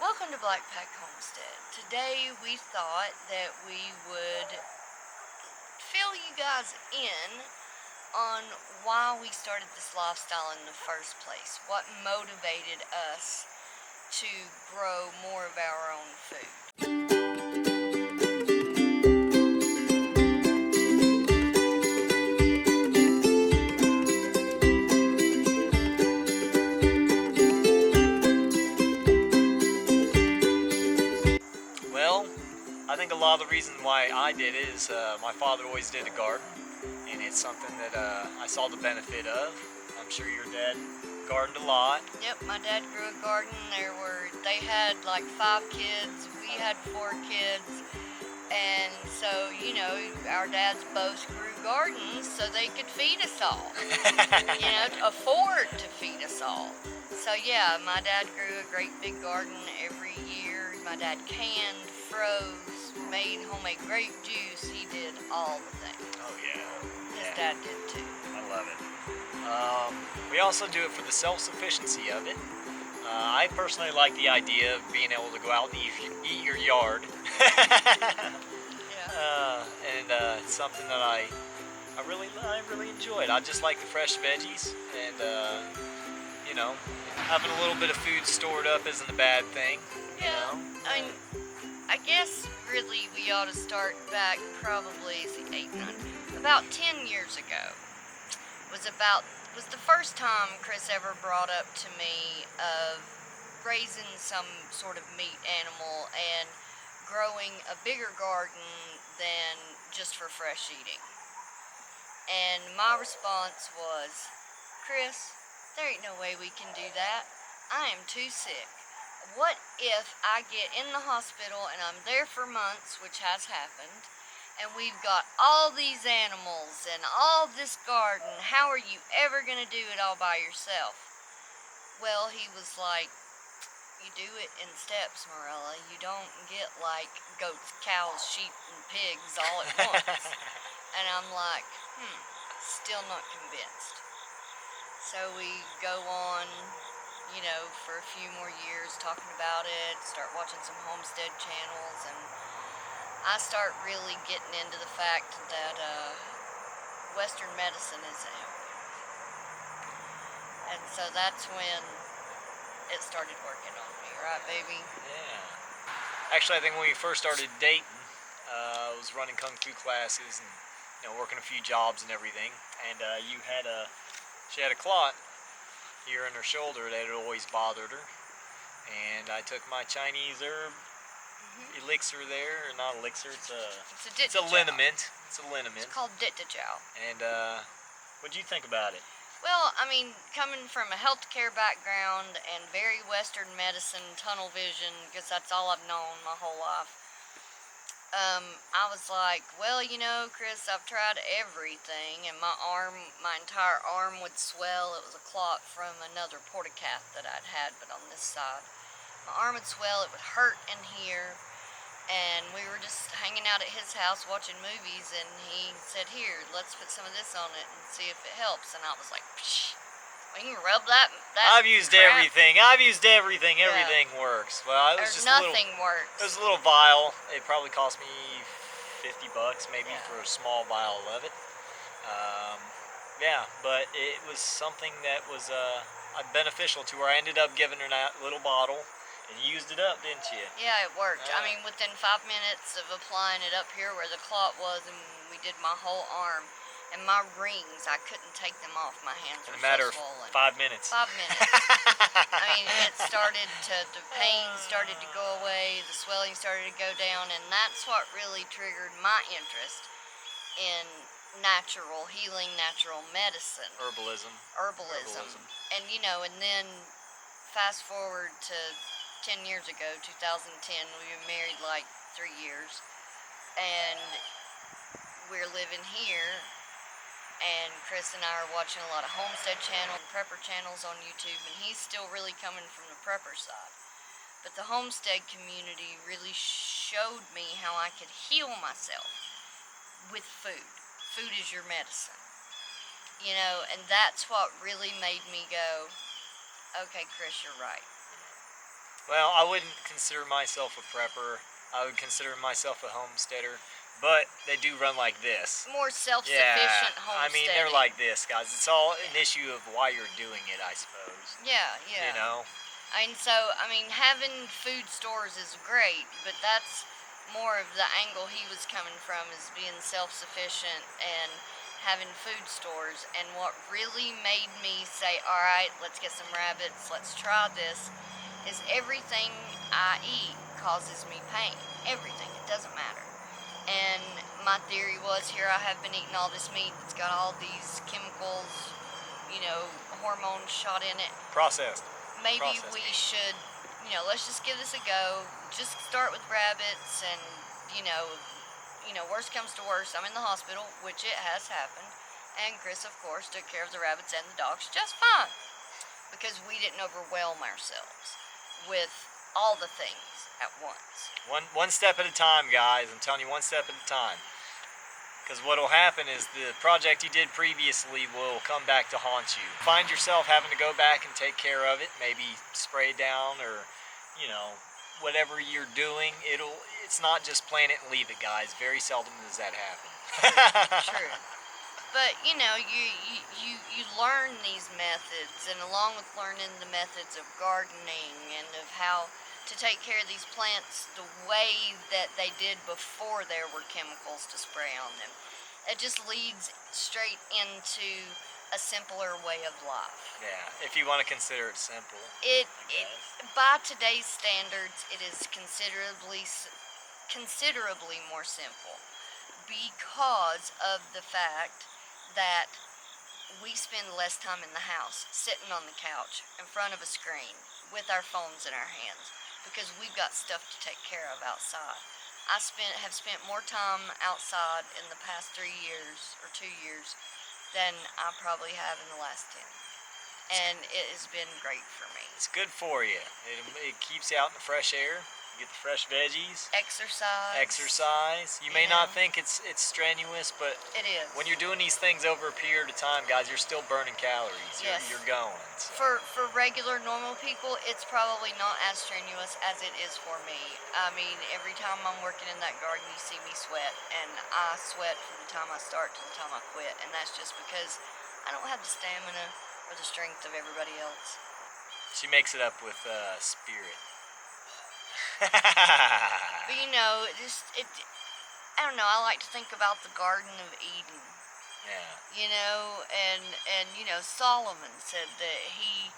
Welcome to Blackpack Homestead. Today we thought that we would fill you guys in on why we started this lifestyle in the first place. What motivated us to grow more of our own food. I think a lot of the reason why I did it is my father always did a garden, and it's something that I saw the benefit of. I'm sure your dad gardened a lot. Yep, my dad grew a garden. They had like 5 kids, we had 4 kids, and so, you know, our dads both grew gardens so they could feed us all, you know, afford to feed us all. So yeah, my dad grew a great big garden every year. My dad canned, froze, made homemade grape juice. He did all the things. Oh yeah. His dad did too. I love it. We also do it for the self-sufficiency of it. I personally like the idea of being able to go out and eat your yard. Yeah. It's something that I really enjoyed. I just like the fresh veggies, and you know, having a little bit of food stored up isn't a bad thing. Yeah. You know? I guess really we ought to start back probably about 10 years ago. Was the first time Chris ever brought up to me of raising some sort of meat animal and growing a bigger garden than just for fresh eating. And my response was, Chris, there ain't no way we can do that. I am too sick. What if I get in the hospital and I'm there for months, which has happened, and we've got all these animals and all this garden? How are you ever going to do it all by yourself? Well, he was like, you do it in steps, Morella. You don't get like goats, cows, sheep, and pigs all at once. And I'm like, still not convinced. So we go on, you know, for a few more years talking about it, start watching some Homestead channels, and I start really getting into the fact that Western medicine isn't helping. And so that's when it started working on me, right, baby? Yeah. Actually, I think when we first started dating, I was running kung fu classes and, you know, working a few jobs and everything, and she had a clot here in her shoulder that had always bothered her, and I took my Chinese herb Elixir there, or not Elixir, it's a liniment. It's a liniment. It's called Dittajau. And what'd you think about it? Well, I mean, coming from a healthcare background and very Western medicine, tunnel vision, because that's all I've known my whole life, I was like, well, you know, Chris, I've tried everything, and my entire arm would swell. It was a clot from another portacath that I'd had, but on this side. My arm would swell, it would hurt in here, and we were just hanging out at his house watching movies, and he said, here, let's put some of this on it and see if it helps. And I was like, psh, we can rub that I've used crap. everything. Everything Yeah. works. Well, it was There's just nothing works. It was a little vial. It probably cost me $50 maybe for a small vial of it. Yeah, but it was something that was beneficial to her. I ended up giving her that little bottle, and you used it up, didn't you? Yeah, it worked. I mean, within 5 minutes of applying it up here where the clot was, and we did my whole arm. And my rings, I couldn't take them off. My hands were so swollen. In a matter of 5 minutes. 5 minutes. I mean, the pain started to go away, the swelling started to go down, and that's what really triggered my interest in natural healing, natural medicine. Herbalism. And, you know, and then fast forward to 10 years ago, 2010, we were married like 3 years, and we're living here. And Chris and I are watching a lot of Homestead channels and prepper channels on YouTube, and he's still really coming from the prepper side. But the Homestead community really showed me how I could heal myself with food. Food is your medicine. You know, and that's what really made me go, okay, Chris, you're right. Well, I wouldn't consider myself a prepper. I would consider myself a homesteader. But they do run like this. More self-sufficient Yeah, I mean, they're homesteading. like this, guys. It's all an issue of why you're doing it, I suppose. Yeah, yeah. You know? And so, I mean, having food stores is great, but that's more of the angle he was coming from, is being self-sufficient and having food stores. And what really made me say, all right, let's get some rabbits, let's try this, is everything I eat causes me pain. Everything. It doesn't matter. And my theory was, here I have been eating all this meat that's got all these chemicals, hormones shot in it. Processed. Maybe Processed we meat. should, let's just give this a go. Just start with rabbits, and worst comes to worst, I'm in the hospital, which it has happened. And Chris, of course, took care of the rabbits and the dogs just fine, because we didn't overwhelm ourselves with all the things at once. One step at a time, guys. I'm telling you, one step at a time. Because what will happen is the project you did previously will come back to haunt you. Find yourself having to go back and take care of it, maybe spray it down, or whatever you're doing. It's not just plan it and leave it, guys. Very seldom does that happen. True. But you learn these methods, and along with learning the methods of gardening and of how to take care of these plants the way that they did before there were chemicals to spray on them, it just leads straight into a simpler way of life. Yeah, if you want to consider it simple. By today's standards, it is considerably more simple, because of the fact that we spend less time in the house, sitting on the couch, in front of a screen, with our phones in our hands, because we've got stuff to take care of outside. I have spent more time outside in the past 3 years, or 2 years, than I probably have in the last 10. And it has been great for me. It's good for you. It keeps you out in the fresh air. You get the fresh veggies. Exercise. You may not think it's strenuous, but it is. when you're doing these things over a period of time, guys, you're still burning calories. Yes. You're going. So. For regular, normal people, it's probably not as strenuous as it is for me. I mean, every time I'm working in that garden, you see me sweat, and I sweat from the time I start to the time I quit, and that's just because I don't have the stamina or the strength of everybody else. She makes it up with spirit. But I don't know, I like to think about the Garden of Eden. Yeah. And Solomon said that he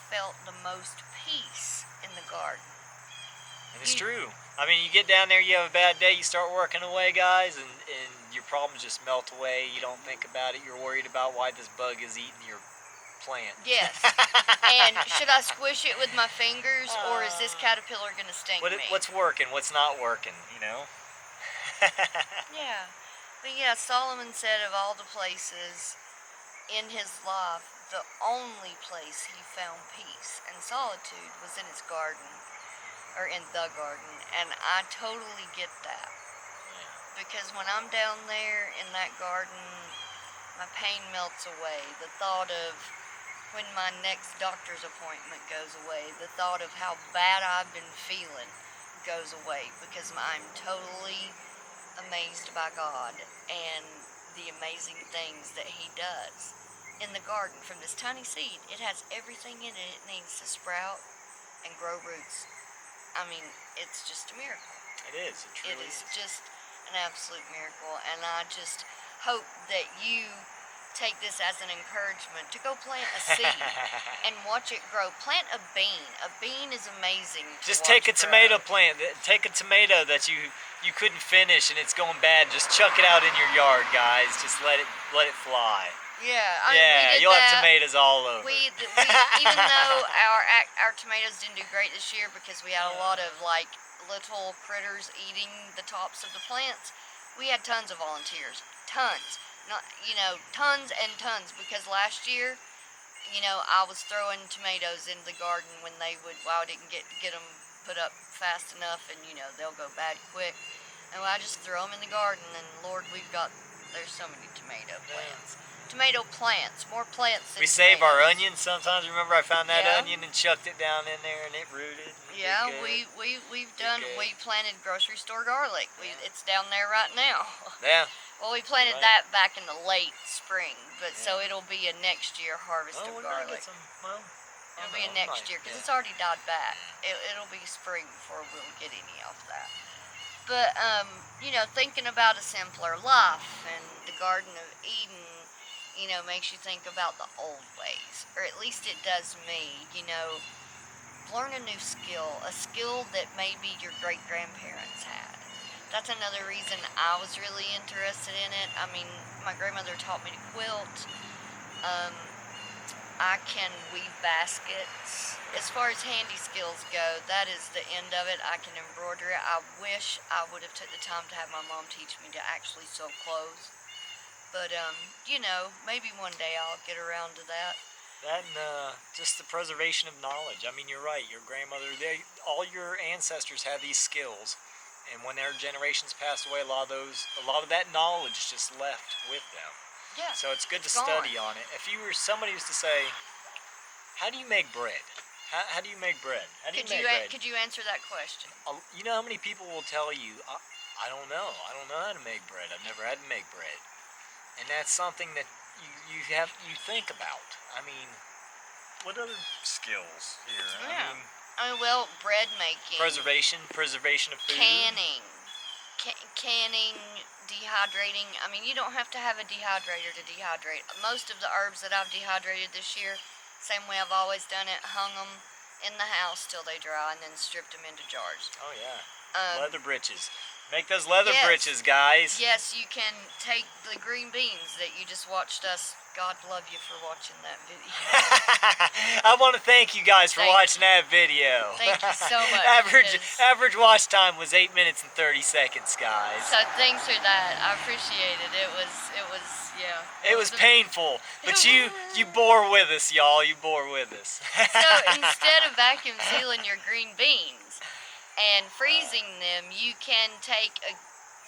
felt the most peace in the garden. And it's true. I mean, you get down there, you have a bad day, you start working away, guys, and your problems just melt away. You don't think about it. You're worried about why this bug is eating your plant. Yes. And should I squish it with my fingers, or is this caterpillar going to sting me? What's working? What's not working? Yeah. But yeah, Solomon said of all the places in his life, the only place he found peace and solitude was in his garden, or in the garden. And I totally get that. Yeah. Because when I'm down there in that garden, my pain melts away. The thought of when my next doctor's appointment goes away, the thought of how bad I've been feeling goes away, because I'm totally amazed by God and the amazing things that He does in the garden. From this tiny seed, it has everything in it it needs to sprout and grow roots. I mean, it's just a miracle. It is. It truly is just an absolute miracle, and I just hope that you take this as an encouragement to go plant a seed and watch it grow. Plant a bean. A bean is amazing. Just take a tomato plant. Take a tomato that you couldn't finish and it's going bad. Just chuck it out in your yard, guys. Just let it fly. Yeah, you'll have tomatoes all over. We even though our tomatoes didn't do great this year because we had a lot of little critters eating the tops of the plants, we had tons of volunteers. Tons. Tons and tons, because last year, I was throwing tomatoes into the garden when I didn't get them put up fast enough, and they'll go bad quick. And I just throw them in the garden, and Lord, there's so many tomato plants. tomato plants, more plants than We save our tomatoes. onions sometimes. Remember, I found that Yeah. onion and chucked it down in there, and it rooted. Yeah, Did good. we've Did done. good. We planted grocery store garlic. Yeah. It's down there right now. Yeah. Well, we planted Right. that back in the late spring, but so Yeah. it'll be a next year harvest Oh, of we're gonna garlic. get some. Well, It'll be a next year because it's already died back. It'll be spring before we'll get any of that. But you know, thinking about a simpler life and the Garden of Eden, you know, makes you think about the old ways, or at least it does me. You know, learn a new skill, a skill that maybe your great-grandparents had. That's another reason I was really interested in it. I mean, my grandmother taught me to quilt. I can weave baskets. As far as handy skills go, that is the end of it. I can embroider it. I wish I would have took the time to have my mom teach me to actually sew clothes. But, you know, maybe one day I'll get around to that. That and just the preservation of knowledge. I mean, you're right. Your grandmother, all your ancestors had these skills, and when their generations passed away, a lot of that knowledge just left with them. Yeah. So it's good to gone. study on it. If somebody was to say, how do you make bread? How do you make bread? How do you make bread? Could you answer that question? You know how many people will tell you, I don't know. I don't know how to make bread. I've never had to make bread. And that's something that you think about. I mean, what other skills here? Yeah. I mean, well, bread making. Preservation of food. Canning. Canning, dehydrating. I mean, you don't have to have a dehydrator to dehydrate. Most of the herbs that I've dehydrated this year, same way I've always done it, hung them in the house till they dry and then stripped them into jars. Oh, yeah. Leather britches. Make those leather britches, guys. Yes, you can take the green beans that you just watched us. God love you for watching that video. I want to thank you guys for watching that video. Thank you so much. Average watch time was 8 minutes and 30 seconds, guys. So thanks for that. I appreciate it. It was yeah. It was painful, but you bore with us, y'all. You bore with us. So instead of vacuum sealing your green beans and freezing them, you can take a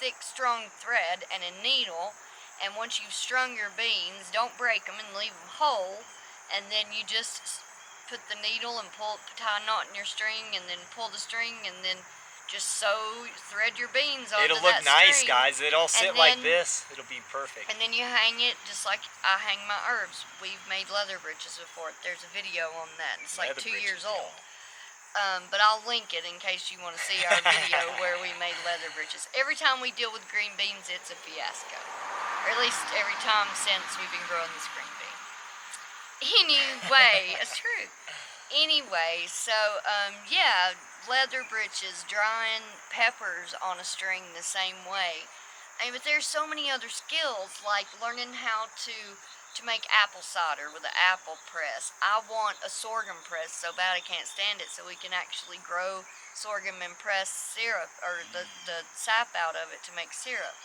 thick, strong thread and a needle, and once you've strung your beans, don't break them and leave them whole, and then you just put the needle and tie a knot in your string, and then pull the string, and then just thread your beans onto that string. It'll look nice, guys. It'll sit like this. It'll be perfect. And then you hang it just like I hang my herbs. We've made leather britches before. There's a video on that. It's like 2 years old. But I'll link it in case you want to see our video where we made leather britches. Every time we deal with green beans, it's a fiasco. Or at least every time since we've been growing this green bean. Anyway, it's true. Anyway, so, yeah, leather britches, drying peppers on a string the same way. I mean, but there's so many other skills, like learning how to make apple cider with an apple press. I want a sorghum press so bad I can't stand it, so we can actually grow sorghum and press syrup, or the sap out of it to make syrup.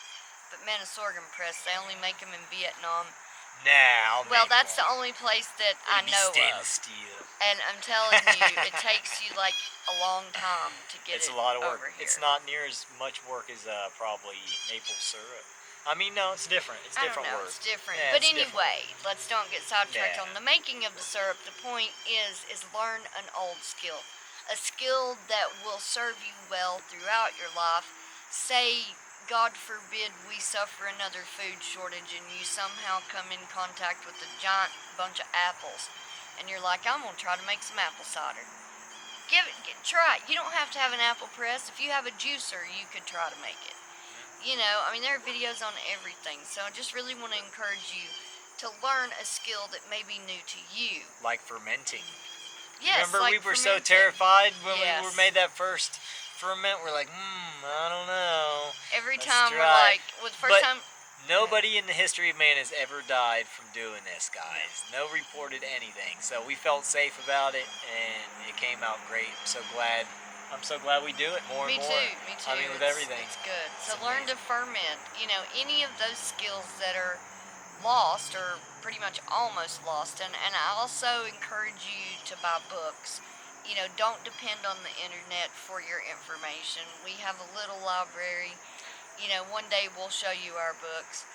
But man, a sorghum press, they only make them in Vietnam. Now, well, that's the only place that I know of. Steel. And I'm telling you, it takes you like a long time to get it's it a lot of work. over here. It's not near as much work as probably maple syrup. I mean, no, it's different. It's different I don't know, work. it's different. Yeah, but it's anyway, let's don't get sidetracked Yeah. on the making of the syrup. The point is learn an old skill. A skill that will serve you well throughout your life. Say, God forbid, we suffer another food shortage and you somehow come in contact with a giant bunch of apples. And you're like, I'm going to try to make some apple cider. Try it. You don't have to have an apple press. If you have a juicer, you could try to make it. You know, I mean, there are videos on everything, so I just really want to encourage you to learn a skill that may be new to you. Like fermenting. Yes, Remember, like we were so fermenting. terrified when Yes. we made that first ferment. We're like, I don't know. Every Let's time we're try. like, well, the first time... Nobody in the history of man has ever died from doing this, guys. No reported anything. So we felt safe about it, and it came out great. I'm so glad we do it more and more. Me too. I mean, with everything. It's good. So It's learn to amazing. ferment. You know, any of those skills that are lost or pretty much almost lost. And I also encourage you to buy books. You know, don't depend on the internet for your information. We have a little library. You know, one day we'll show you our books.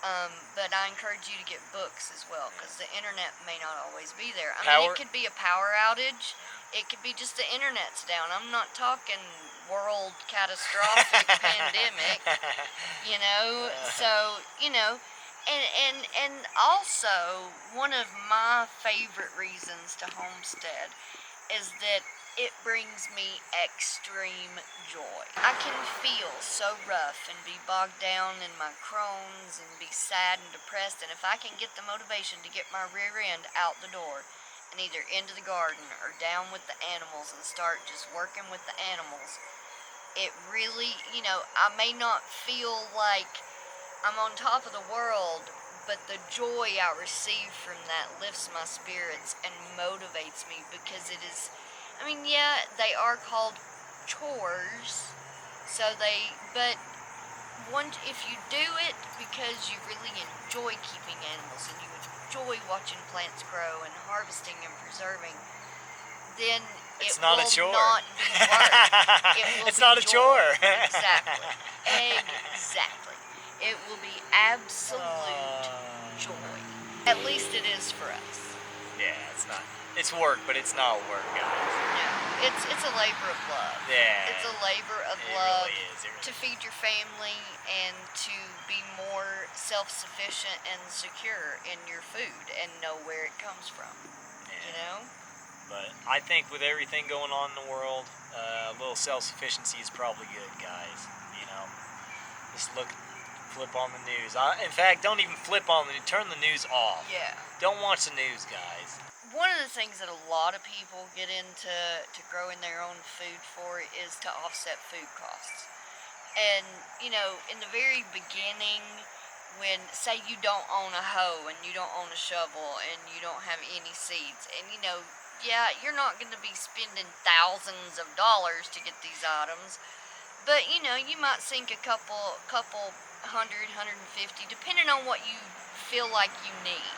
But I encourage you to get books as well, because the internet may not always be there. I mean, Power. it could be a power outage. It could be just the internet's down. I'm not talking world catastrophic pandemic, you know. So, you know, and also one of my favorite reasons to homestead is that it brings me extreme joy. I can feel so rough and be bogged down in my crones and be sad and depressed, and if I can get the motivation to get my rear end out the door and either into the garden or down with the animals and start just working with the animals, it really, you know, I may not feel like I'm on top of the world, but the joy I receive from that lifts my spirits and motivates me, because it is, I mean, yeah, they are called chores, but if you do it because you really enjoy keeping animals and you enjoy watching plants grow and harvesting and preserving, then It's it not will a chore. not be work. It will It's be not a joy. chore. Exactly. Exactly. It will be absolute joy. At least it is for us. Yeah, it's not. It's work, but it's not work, guys. No, it's a labor of love. Yeah. It's a labor of It love really is. It really to feed your family and to be more self-sufficient and secure in your food and know where it comes from. Yeah. You know? But I think with everything going on in the world, a little self-sufficiency is probably good, guys. You know, just flip on the news. In fact, don't even flip on the news. Turn the news off. Yeah. Don't watch the news, guys. One of the things that a lot of people get into growing their own food for is to offset food costs. And, you know, in the very beginning, when, say, you don't own a hoe and you don't own a shovel and you don't have any seeds, and, you know, yeah, you're not going to be spending thousands of dollars to get these items, but, you know, you might sink a couple hundred, 150, depending on what you feel like you need.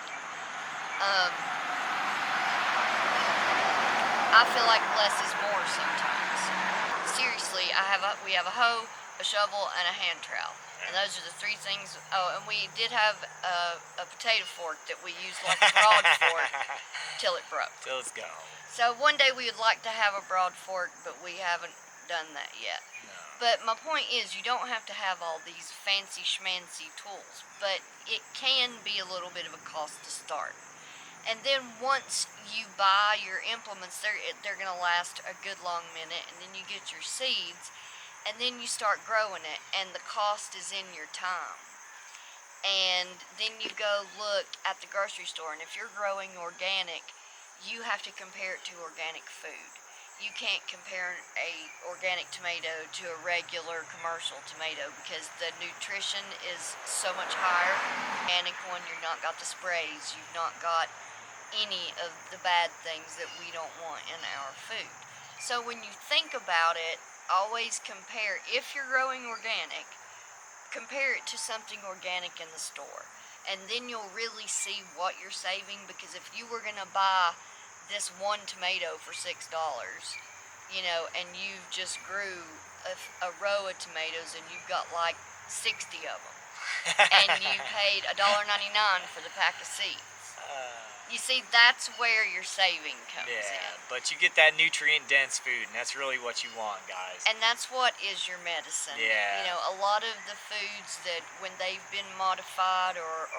I feel like less is more sometimes. Seriously, we have a hoe, a shovel, and a hand trowel. And those are the three things. Oh, and we did have a potato fork that we used like a broad fork till it broke. So let's go. So one day we would like to have a broad fork, but we haven't done that yet. No. But my point is, you don't have to have all these fancy schmancy tools, but it can be a little bit of a cost to start. And then once you buy your implements, they're going to last a good long minute, and then you get your seeds, and then you start growing it, and the cost is in your time. And then you go look at the grocery store, and if you're growing organic, you have to compare it to organic food. You can't compare a organic tomato to a regular commercial tomato because the nutrition is so much higher. Organic one, you've not got the sprays, you've not got any of the bad things that we don't want in our food. So when you think about it, always compare, if you're growing organic, compare it to something organic in the store. And then you'll really see what you're saving, because if you were going to buy this one tomato for $6, you know, and you just grew a row of tomatoes and you've got like 60 of them, and you paid $1.99 for the pack of seeds. You see, that's where your saving comes in. But you get that nutrient-dense food, and that's really what you want, guys. And that's what is your medicine. Yeah. You know, a lot of the foods that when they've been modified or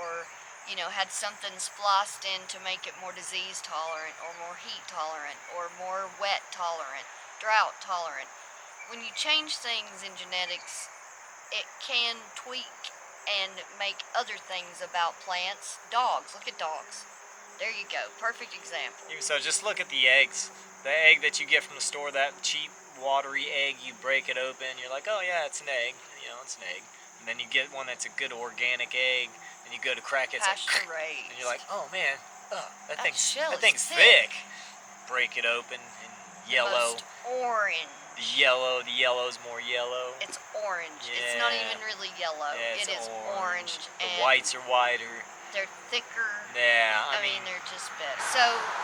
you know, had something spliced in to make it more disease tolerant or more heat tolerant or more wet tolerant, drought tolerant, when you change things in genetics, it can tweak and make other things about plants. Dogs, look at dogs. There you go, perfect example. So just look at the eggs. The egg that you get from the store, that cheap watery egg, you break it open, you're like, oh yeah, it's an egg. You know, it's an egg. And then you get one that's a good organic egg, and you go to crack it, it's pasture like, raised. and you're like, oh man, that thing's thick. Break it open, and yellow. Most orange. The yellow's more yellow. It's orange. It's not even really yellow. Yeah, it is orange. The and whites are whiter. they're thicker. Yeah, I mean, they're just better. So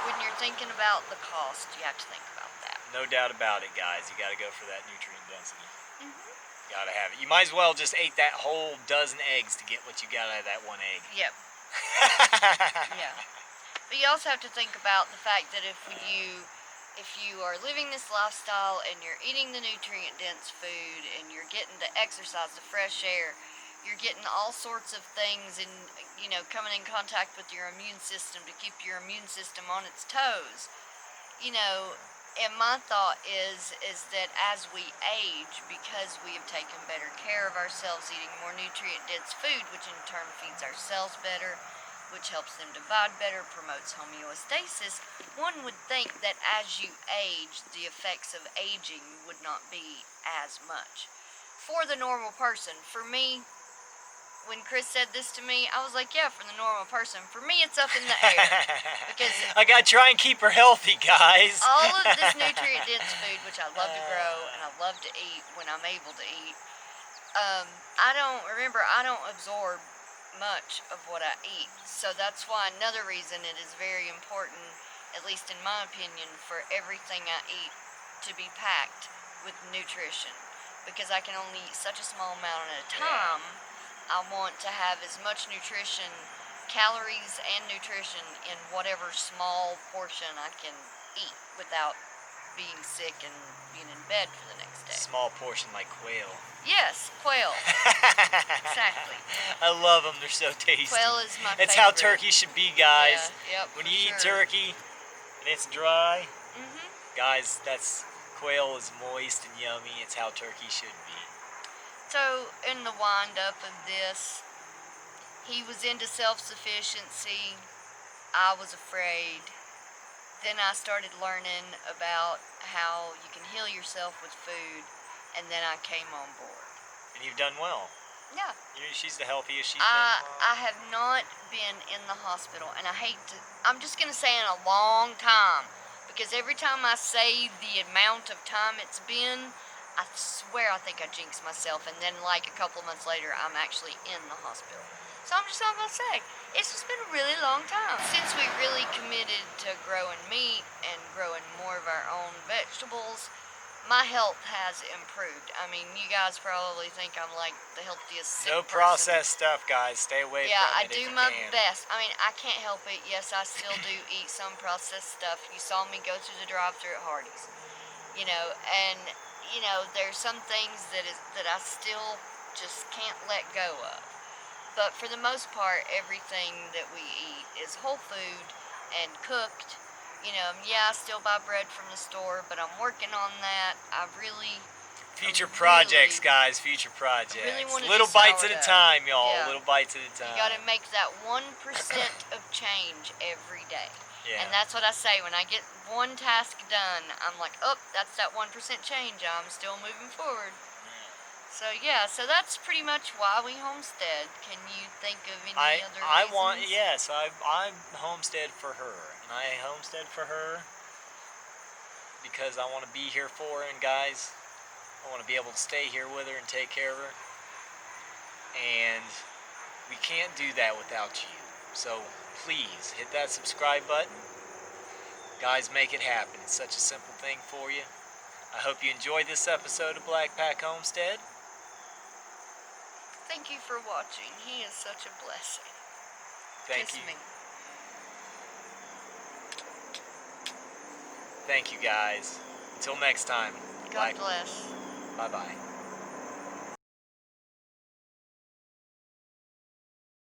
when you're thinking about the cost, you have to think about that. No doubt about it, guys. You got to go for that nutrient density. Gotta have it. You might as well just ate that whole dozen eggs to get what you got out of that one egg. Yep. Yeah. But you also have to think about the fact that if you are living this lifestyle and you're eating the nutrient-dense food and you're getting the exercise, the fresh air, you're getting all sorts of things and, coming in contact with your immune system to keep your immune system on its toes. And my thought is that as we age, because we have taken better care of ourselves, eating more nutrient-dense food, which in turn feeds our cells better, which helps them divide better, promotes homeostasis, one would think that as you age, the effects of aging would not be as much. For the normal person, for me, when Chris said this to me, I was like, yeah, for the normal person. For me, it's up in the air. Because I gotta try and keep her healthy, guys. all of this nutrient-dense food, which I love to grow and I love to eat when I'm able to eat, I don't absorb much of what I eat. So that's why another reason it is very important, at least in my opinion, for everything I eat to be packed with nutrition. Because I can only eat such a small amount at a time. I want to have as much nutrition, calories and nutrition in whatever small portion I can eat without being sick and being in bed for the next day. Small portion like quail. Yes, quail. Exactly. I love them. They're so tasty. Quail is my That's favorite. how turkey should be, guys. Yeah, yep, when for you eat sure. turkey and it's dry, Mhm. guys, quail is moist and yummy. It's how turkey should be. So, in the wind-up of this, he was into self-sufficiency. I was afraid. Then I started learning about how you can heal yourself with food, and then I came on board. And you've done well. Yeah. She's the healthiest she's been. I have not been in the hospital, and I'm just going to say in a long time, because every time I say the amount of time it's been, I swear I think I jinxed myself, and then like a couple of months later, I'm actually in the hospital. So I'm just not going to say, it's just been a really long time. Since we really committed to growing meat and growing more of our own vegetables, my health has improved. I mean, you guys probably think I'm like the healthiest sick No person. processed stuff, guys. Stay away Yeah, from I it if do you my can. best. I mean, I can't help it. Yes, I still do eat some processed stuff. You saw me go through the drive-thru at Hardee's. And there's some things that I still just can't let go of. But for the most part, everything that we eat is whole food and cooked. I still buy bread from the store, but I'm working on that. Future projects, guys. Future projects. really wanna do Little bites at a sourdough. time, y'all. Yeah. Little bites at a time. You got to make that 1% of change every day. Yeah. And that's what I say. When I get one task done, I'm like, oh, that's that 1% change. I'm still moving forward. So that's pretty much why we homestead. Can you think of any other reasons? Yes, I homestead for her. And I homestead for her because I want to be here for her. And guys, I want to be able to stay here with her and take care of her. And we can't do that without you. So please hit that subscribe button. Guys, make it happen. It's such a simple thing for you. I hope you enjoyed this episode of Blackpack Homestead. Thank you for watching. He is such a blessing. Thank Kiss you. me. Thank you, guys. Until next time. God bless. Bye-bye.